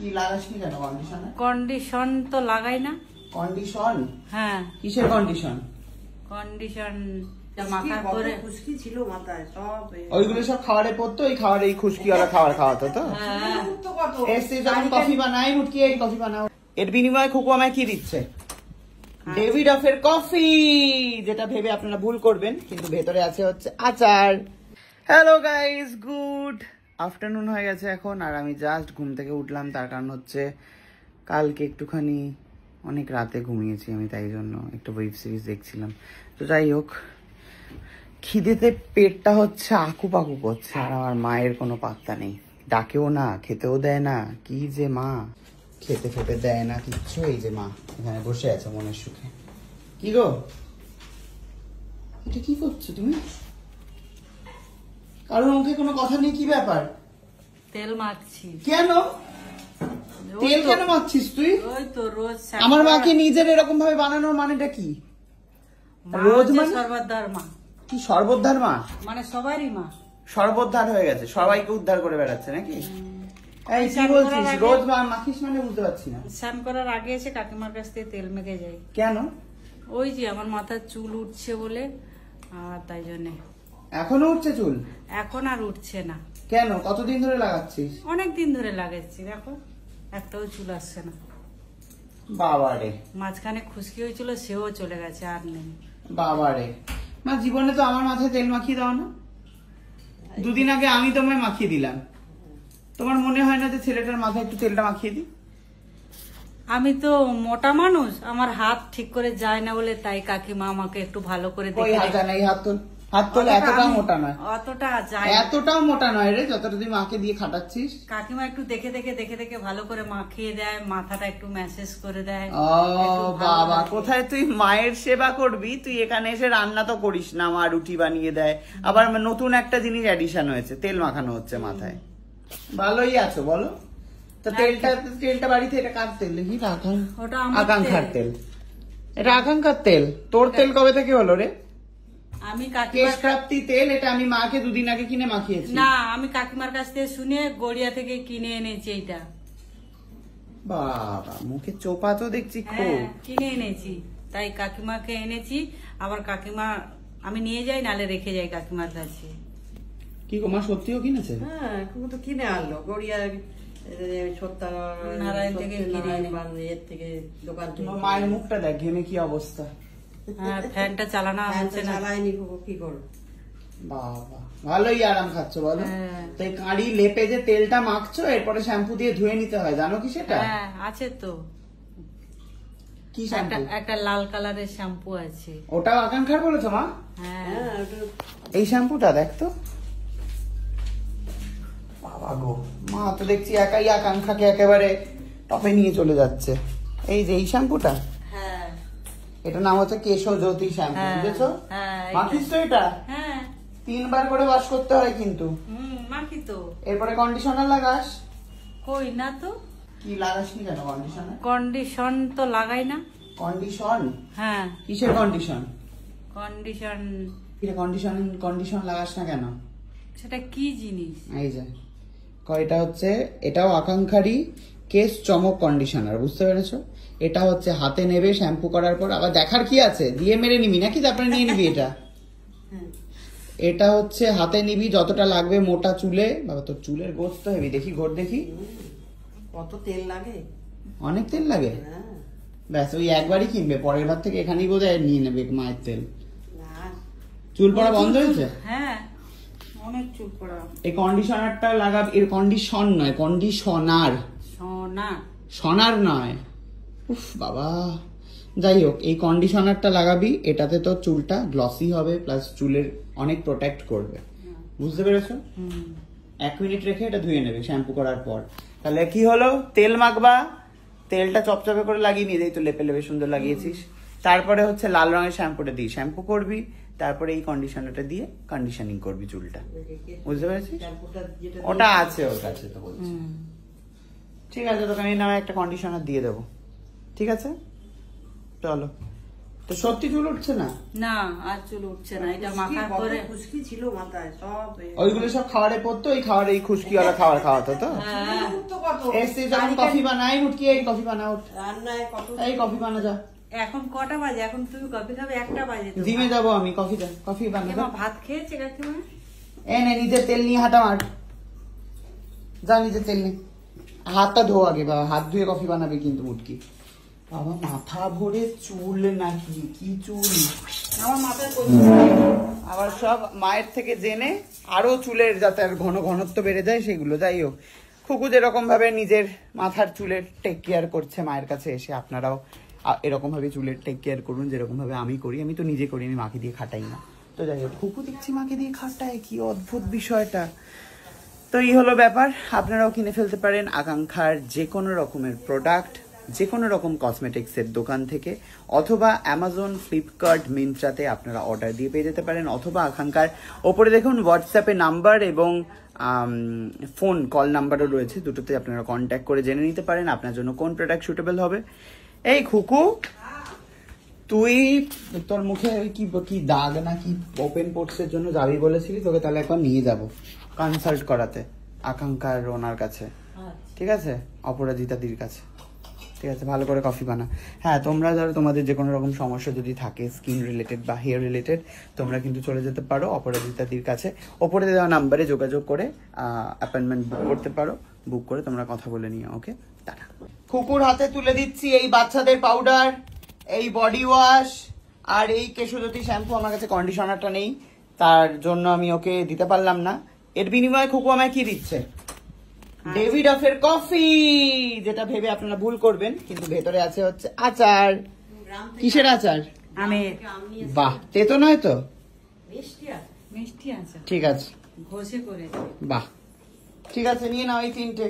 কি লাগাসনি কেন কন্ডিশনে? কন্ডিশন তো লাগাই না। কন্ডিশন? হ্যাঁ। কিসের কন্ডিশন? কন্ডিশন মাথার করে খুশকি ছিল মাথায় সব। ওইগুলো সব খাবারে পড়তো, ওই খাবারে এই খুশকিওয়ালা খাবার খাওয়াতো তো? এসে যখন কফি বানাই, মুটকি এই কফি বানাও। এর বিনিময়ে খুকু আমায় কি দিচ্ছে? ডেভিড অফের কফি, যেটা ভেবে আপনারা ভুল করবেন, কিন্তু ভেতরে আছে হচ্ছে আচার। হ্যালো গাইস, গুড আফটারনুন হয়ে গেছে এখন, আর আমি জাস্ট ঘুম থেকে উঠলাম। তার কারণ হচ্ছে কালকে একটুখানি অনেক রাতে ঘুমিয়েছি আমি, তাই জন্য একটু ওয়েব সিরিজ দেখছিলাম। তো যাই হোক, খিদেতে পেটটা হচ্ছে আকুপাকু করছে, আর আমার মায়ের কোনো পাত্তা নেই। ডাকেও না, খেতেও দেয় না, কি যে মা, খেতে ফেতে দেয় না কিচ্ছু। এই যে মা এখানে বসে আছে মনের সুখে। কি গো, এটা কি করছো তুমি? কারোর মুখে কোনো কথা নেই, কি ব্যাপার? তেল মাখছি। কেন তেল কেন মাখছিস তুই? ওই তো রোজ আমার মাকে নিজের এরকম ভাবে বানানোর মানেটা কি? রোজ মানে সর্বদার মা। কি সর্বধার মা? মানে সবারই মা। সর্বধার হয়ে গেছে, সবাইকে উদ্ধার করে বেড়াচ্ছে নাকি? এই কি বলছিস? রোজ মাখিস মানে বুঝতে পারছি না। স্নান করার আগে এসে কাকিমার কাছ থেকে তেল মেখে যাই। কেন? ওই যে আমার মাথার চুল উঠছে বলে, আর তাই জন্যে। এখনো উঠছে চুল? এখন আর উঠছে না। কেন, কতদিন ধরে লাগাচ্ছিস? অনেক দিন ধরে লাগাচ্ছি, দেখো একটাও চুল আসছে না। বাবারে, মাঝখানে খুশকি হয়েছিল, সেও চলে গেছে, আর নেই। বাবারে মা, জীবনে তো আমার মাথায় তেল মাখিয়ে দাও না। দুদিন আগে আমি তোমায় মাখিয়ে দিলাম, তোমার মনে হয় না যে ছেলেটার মাথায় একটু তেলটা মাখিয়ে দিই? আমি তো মোটা মানুষ, আমার হাত ঠিক করে যায় না বলে তাই কাকিমা আমাকে একটু ভালো করে ওই হাত জানা, এই হাত তোল, হাত তোল। এতটাও মোটা নয়, অতটা যায়, এতটাও মোটা নয় রে, যতটা তুই মাকে দিয়ে খাটাচ্ছিস। কাকিমা একটু দেখে দেখে ভালো করে মাখিয়ে দেয়, মাথাটা একটু ম্যাসেজ করে দেয়। ও বাবা, কোথায় তুই মায়ের সেবা করবি, তুই এখানে এসে রান্না তো করিস না, মা রুটি বানিয়ে দেয়। আবার নতুন একটা জিনিস অ্যাডিশন হয়েছে, তেল মাখানো হচ্ছে মাথায়। ভালোই আছো বলো তো? তেলটা বাড়িতে, এটা কার তেল দেখি? ওটা আকাঙ্ক্ষার তেল। এটা আকাঙ্ক্ষার তেল? তোর তেল কবে থেকে হলো রে? আমি কেশ প্রাপ্তি তেল, এটা আমি মাকে দুদিন আগে কিনে মাখিয়েছি। না, আমি কাকিমার কাছ থেকে শুনে গড়িয়া থেকে কিনে এনেছি এইটা। বাবা, মুখে চোপা তো দেখছি খুব। কিনে এনেছি, তাই কাকিমাকে এনেছি। আবার কাকিমা, আমি নিয়ে যাই নালে রেখে যাই কাকিমার কাছে। কি গো মা, সত্যিও কিনেছে? হ্যাঁ, তো কিনে আনলো গড়িয়া নারায়ণ থেকে থেকে দোকান থেকে। মায়ের মুখটা দেখ, ঘেমে কি অবস্থা। ফ্যানটা চালানো হচ্ছে না, চালায়নি, কি করো। বাবা, ভালোই আরাম খাচ্ছ বলো। তাই কাঁড়ি লেপে যে তেলটা মাখছো, এরপরে শ্যাম্পু দিয়ে ধুয়ে নিতে হয়, জানো কি সেটা? হ্যাঁ আছে তো। কি শ্যাম্পু? একটা লাল কালারের শ্যাম্পু আছে। ওটাও আকাঙ্ক্ষার বলেছো মা? হ্যাঁ, এই শ্যাম্পুটা দেখ তো। বাবা গো, মা তো দেখছি একাই আকাঙ্ক্ষাকে একেবারে টপে নিয়ে চলে যাচ্ছে। এই যে এই শ্যাম্পুটা, হ্যাঁ, এটার নাম হচ্ছে কেশজ্যোতি শ্যাম্পু, বুঝেছো? মাখিস তো এটা? হ্যাঁ, 3 বার করে ওয়াশ করতে হয় কিন্তু। মাখি তো। এরপরে কন্ডিশনার লাগাস? কই না তো। কি লাগাসনি কেন কন্ডিশনার? কন্ডিশন তো লাগাই না। কন্ডিশন? হ্যাঁ। কিসের কন্ডিশন? কন্ডিশন। কন্ডিশন লাগাস না কেন? সেটা কি জিনিস? এই যে এটা হচ্ছে, এটাও আকাঙ্ক্ষারই কেশ চমক কন্ডিশনার, বুঝতে পেরেছো? এটা হচ্ছে হাতে নেবে শ্যাম্পু করার পর, আবার দেখার কি আছে, দিয়ে মেরে নিবি নাকি তারপরে নিয়ে নিবি এটা? এটা হচ্ছে হাতে নিবি, যতটা লাগবে মোটা চুলে। বাবা, তোর চুলের গোছ তো হেবি, দেখি ঘোর দেখি। কত তেল লাগে? অনেক তেল লাগে। ব্যাস, ওই একবারই কিনবে, পরের বার থেকে এখানেই বোধহয় নিয়ে নেবে মায়ের তেল। চুল পড়া বন্ধ হয়েছে? হ্যাঁ, অনেক চুল পড়া। এই কন্ডিশনারটা লাগাবি, এর কন্ডিশন নয়, কন্ডিশনার, সোনার নয়। উফ বাবা, যাই হোক, এই কন্ডিশনারটা লাগাবি, এটাতে তো চুলটা গ্লসি হবে, প্লাস চুলের অনেক প্রোটেক্ট করবে, বুঝতে পেরেছো? 1 মিনিট রেখে এটা ধুয়ে নেবে শ্যাম্পু করার পর। তাহলে কি হলো, তেল মাখবা, তেলটা চপচপে করে লাগিয়ে নিয়ে যাই, তো লেপে লেপে সুন্দর লাগিয়েছিস। তারপরে হচ্ছে লাল রঙের শ্যাম্পুটা দিয়ে শ্যাম্পু করবি, তারপরে এই কন্ডিশনারটা দিয়ে কন্ডিশনিং করবি চুলটা, বুঝতে পেরেছিস? ওটা আছে ওর কাছে, তো বলছি। ঠিক আছে, তোকে আমি না একটা কন্ডিশনার দিয়ে দেবো, ঠিক আছে? চলো, তো সত্যি চুল উঠছে না? না আর চুল উঠছে না, এটা মাখার পরে খুশকি ছিল মাথায় সব ওইগুলো সব খাবারে পড়তো, এই খাবার এই খুশকিওয়ালা খাবার খাওয়াতো তো। হ্যাঁ কত এসে যখন কফি বানাই মুটকি এই কফি বানাও, রান্নায় কত এই কফি বানা যা। এখন কটা বাজে? এখন তুমি কফি খাবে? 1টা বাজে তো। জিমে যাবো আমি, কফি দে, কফি বানা কাকিমা ভাত খেয়েছে কাকিমা? এনে নিজের তেল নিয়ে হাঁটা মার, যা নিজের তেল নে, হাতটা ধো আগে বাবা, হাত ধুয়ে কফি বানাবে কিন্তু মুটকি। বাবা মাথা ভরে চুল নাকি, কি চুল আমার মাথায় আবার সব মায়ের থেকে জেনে আরো চুলের যাতে আর ঘনত্ব বেড়ে যায় সেগুলো। যাই হোক, খুকু যেরকম ভাবে নিজের মাথার চুলের টেক কেয়ার করছে মায়ের কাছে এসে, আপনারাও এরকম ভাবে চুলের টেক কেয়ার করুন যেরকম ভাবে আমি করি। আমি তো নিজে করি, আমি মাকে দিয়ে খাটাই না। তো যাই হোক, খুকু দেখছি মাকে দিয়ে খাটায়, কি অদ্ভুত বিষয়টা। তো এই হলো ব্যাপার। আপনারাও কিনে ফেলতে পারেন আকাঙ্ক্ষার যে কোনো রকমের প্রোডাক্ট যে কোনো রকম কসমেটিক্সের দোকান থেকে, অথবা অ্যামাজন, ফ্লিপকার্ট, মিন্ত্রাতে আপনারা অর্ডার দিয়ে পেয়ে যেতে পারেন, অথবা আকাঙ্ক্ষার ওপরে দেখুন হোয়াটসঅ্যাপে নাম্বার এবং ফোন কল নাম্বারও রয়েছে, দুটোতে আপনারা কন্ট্যাক্ট করে জেনে নিতে পারেন আপনার জন্য কোন প্রোডাক্ট সুটেবল হবে। এই খুকু, তুই তোর মুখে কি কি দাগ না কি ওপেন পোর্টসের জন্য যাবি বলেছিলি, তোকে তাহলে একবার নিয়ে যাব কনসাল্ট করাতে আকাঙ্ক্ষার ওনার কাছে, ঠিক আছে, অপরাজিতাদির কাছে, ঠিক আছে। ভালো করে কফি বানা। হ্যাঁ, তোমরা ধরো তোমাদের যে কোনো রকম সমস্যা যদি থাকে স্কিন রিলেটেড বা হেয়ার রিলেটেড, তোমরা কিন্তু চলে যেতে পারো অপরাজিতাদির কাছে, ওপরে দেওয়া নাম্বারে যোগাযোগ করে অ্যাপয়েন্টমেন্ট বুক করতে পারো। বুক করে তোমরা কথা বলে নিও। ওকে, টাটা। খুকুর হাতে তুলে দিচ্ছি এই বাচ্চাদের পাউডার, এই বডি ওয়াশ আর এই কেশোজ্যোতি শ্যাম্পু। আমার কাছে কন্ডিশনারটা নেই, তার জন্য আমি ওকে দিতে পারলাম না। এর বিনিময়ে খুকু আমায় কি দিচ্ছে? ডেভিড অফের কফি, যেটা ভেবে আপনারা ভুল করবেন, কিন্তু ভেতরে আছে হচ্ছে আচার। কিসের আচার? আমের। বাহ, তেতো নয় তো? মিষ্টি আছে, ঠিক আছে, ঘষে করে। বাহ, ঠিক আছে, নিয়ে নাও এই 3টে।